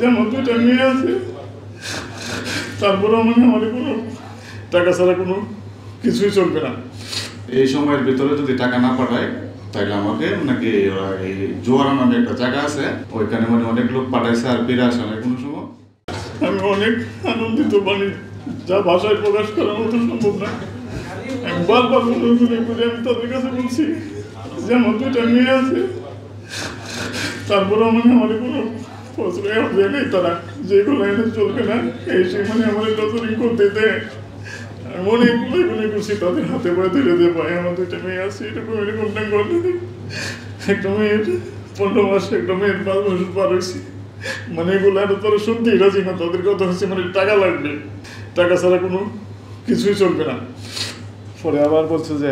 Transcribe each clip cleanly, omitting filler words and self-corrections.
যেমন দুইটা মেয়ে আছে, তারপরেও মানে আমার কোনো টাকা ছাড়া কোনো কিছুই চলবে না। এই সময়ের ভিতরে যদি টাকা না পাঠায় তাইলে আমাকে নাকি ওরা এই জোয়ারা নামে একটা জায়গা আছে, ওইখানে মানে অনেক লোক পাঠাইছে আর ফিরে আসে না কোনো সময়। আমি অনেক আনন্দিত, মানে যা ভাষায় প্রকাশ করার মতো সম্ভব না। আমি বারবার মনে করে আমি তাদের কাছে বলছি যে আমার দুইটা মেয়ে আছে, তারপরেও মানে আমার কোনো প্রশ্রয় নেই, তারা যেগুলো এনে চলবে না এই সে মানে আমার টর্চারিং করতে দেয়। আমি অনেক গুলো করছি, তাদের হাতে পায়ে ধরে দিয়ে পাই আমার দুইটা মেয়ে আছে, এরকম করতে দিই। একটা মেয়ের 15 মাস, একটা মেয়ের 5 বছর পার হয়েছি, মানে এগুলো আরো তারা শুনতেই রাজি না। তাদের কথা হচ্ছে মানে টাকা লাগবে, টাকা ছাড়া কোনো কিছুই চলবে না। পরে আবার বলছে যে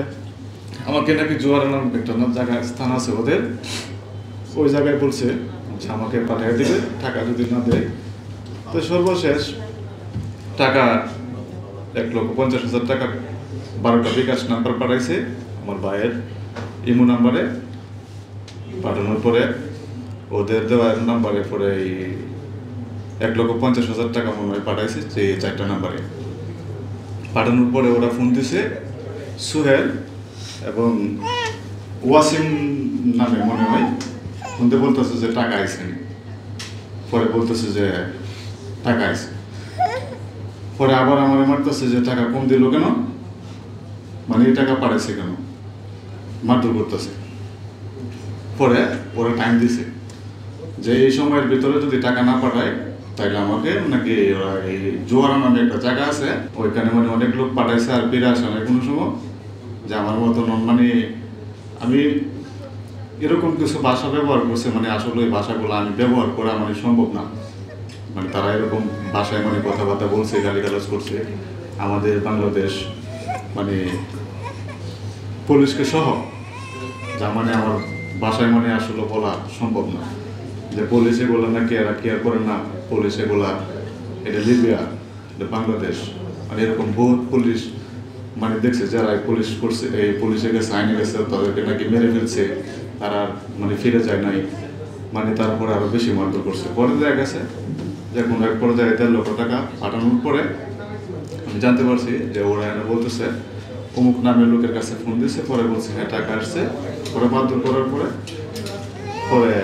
আমাকে নাকি জোয়ারা নাম একটা জায়গায় স্থান আছে ওদের, ওই জায়গায় বলছে যে আমাকে পাঠিয়ে দেবে টাকা যদি না দেয়। তো সর্বশেষ টাকা 1,50,000 টাকা 12টা বিকাশ নাম্বার পাঠাইছে আমার ভাইয়ের ইমো নাম্বারে। পাঠানোর পরে ওদের দেওয়ার নাম্বারে পরে এই 1,50,000 টাকা মনে হয় পাঠাইছে যে 4টা নাম্বারে। পাঠানোর পরে ওরা ফোন দিছে সোহেল এবং ওয়াসিম নামে মনে হয়, ফোনতে বলতেছে যে টাকা আইসেন। পরে বলতেছে যে টাকা আইসে। পরে আবার আমার মারতেছে যে টাকা কম দিল কেন, মানে এই টাকা পাঠাইছে কেন, মারধর করতেছে। পরে ওরা টাইম দিছে যে এই সময়ের ভিতরে যদি টাকা না পাঠায় তাইলে আমাকে নাকি ওরা এই জোয়ারা নামে একটা জায়গা আছে, ওইখানে মানে অনেক লোক পাঠাইছে আর ফিরে আসে না কোনো সময়। যে আমার মতন মানে আমি এরকম কিছু ভাষা ব্যবহার করছে, মানে আসলে ওই ভাষাগুলো আমি ব্যবহার করা মানে সম্ভব না। মানে তারা এরকম ভাষায় মানে কথাবার্তা বলছে, গালিগালাজ করছে আমাদের বাংলাদেশ মানে পুলিশকে সহ, যা মানে আমার ভাষায় মানে আসলে বলা সম্ভব না। যে পুলিশ এগুলো নাকি এরা কেয়ার করে না, পুলিশ এগুলা এটা লিবিয়া, এটা বাংলাদেশ, মানে এরকম বহুত পুলিশ মানে দেখছে যারা পুলিশ করছে, এই পুলিশে গেছে আইনে গেছে, তাদেরকে নাকি মেরে ফেলছে, তারা মানে ফিরে যায় নাই, মানে তারপরে আরো বেশি মারধর করছে। পরে দেখা গেছে যে কোনো এক পর্যায়ে 13 লক্ষ টাকা পাঠানোর পরে আমি জানতে পারছি যে ওরা এনে বলতেছে অমুক নামের লোকের কাছে ফোন দিচ্ছে। পরে বলছে হ্যাঁ টাকা আসছে। পরে মারধর করার পরে পরে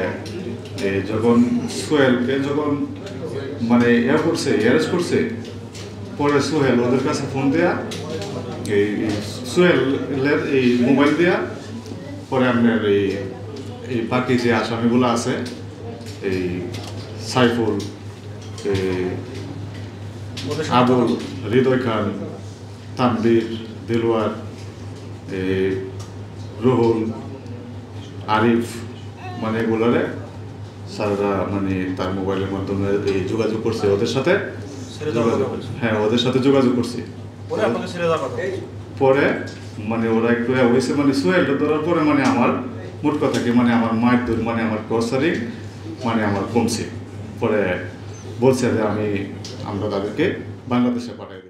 এই যখন সোহেলকে যখন মানে করছে, অ্যারেস্ট করছে, পরে সোহেল ওদের কাছে ফোন দেয়া, এই সোহেলের এই মোবাইল দেয়া, পরে আপনার এই বাকি যে আসামিগুলো আছে, এই সাইফুল, আবুল, হৃদয় খান, তানবীর, দিলওয়ার, রুহুল, আরিফ, মানে এগুলারে স্যাররা মানে তার মোবাইলের মাধ্যমে এই যোগাযোগ করছে ওদের সাথে। হ্যাঁ, ওদের সাথে যোগাযোগ করছি। পরে মানে ওরা একটু হয়েছে, মানে সোহেলটা ধরার পরে মানে আমার মোট কথা কি মানে আমার মায়ের দূর মানে আমার টর্চারিং মানে আমার কমছে। পরে বলছে যে আমরা তাদেরকে বাংলাদেশে পাঠাই।